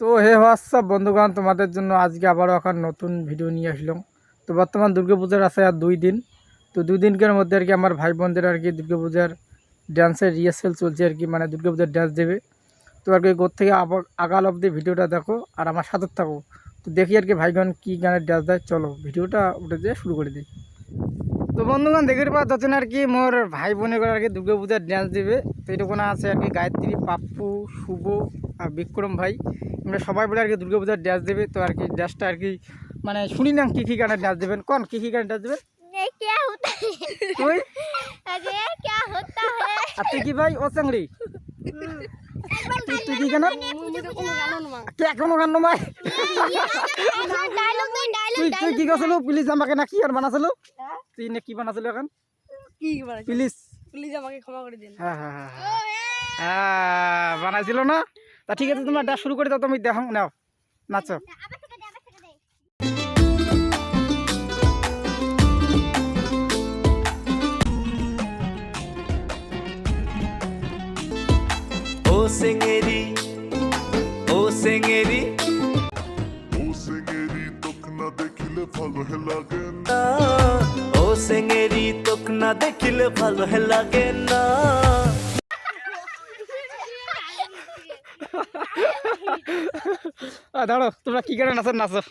তো হে হোয়াটসঅ্যাপ বন্ধুগণ, তোমাদের জন্য আজকে আবারও এখন নতুন ভিডিও নিয়ে আসলাম। তো বর্তমান দুর্গাপূজার আছে আর 2 দিন। তো 2 দিনকার মধ্যে আর কি আমার ভাই বোনদের আর কি দুর্গাপূজার ড্যান্সের রিহার্সেল চলছে আর কি, মানে দুর্গাপূজার ড্যান্স দেবে। তো আর কি গোর থেকে আগাল অব্দি ভিডিওটা দেখো আর আমার সাথে থাকো। তো দেখি আর কি ভাইগণ কী গানের ড্যান্স দেয়, চলো ভিডিওটা উঠে দিয়ে শুরু করে দিই। তো বন্ধুগণ দেখির পর যতদিন আর কি মোর ভাই বোনের আর কি দুর্গাপূজার ড্যান্স দিবে। তো এইটুকুনা আছে আর কি গায়ত্রী, পাপ্পু, শুভ আর বিক্রম ভাই, আমরা সবাই বলে আর কি দুর্গাপূজার ড্যান্স দেবে। তো আর কি ড্যান্সটা আর কি মানে শুনি না কী কী গানের ড্যান্স দেবেন, কোন কী কী গানের ড্যান্স দেবেন? ये क्या होता है? তুই अरे क्या होता है? আর তুই কি ভাই ও চাংড়ি, তুই কি গান কে কোনো গান নমাই? डायलॉग नहीं তুই डायलॉग তুই কি করছিল প্লিজ আমাকে না কি আর বানাছিল? তুই না কি বানাছিল এখন কি বানাইছো? প্লিজ? প্লিজ আমাকে ক্ষমা করে দিন। হ্যাঁ হ্যাঁ হ্যাঁ হ্যাঁ বানাইছিল না? তা ঠিক আছে, তোমার ডান্স শুরু করে দাও, তুমি দেখো নাও নাচো। ও সেঙ্গেরি ও সেঙ্গেরি ও সেঙ্গেরি তোক না দেখিলে ভালো হে লাগে না। ও সেঙ্গেরি তোক না দেখিলে ভালো হে লাগে না। দাঁড়ো, তোমরা কি গানে নাচো নাচো।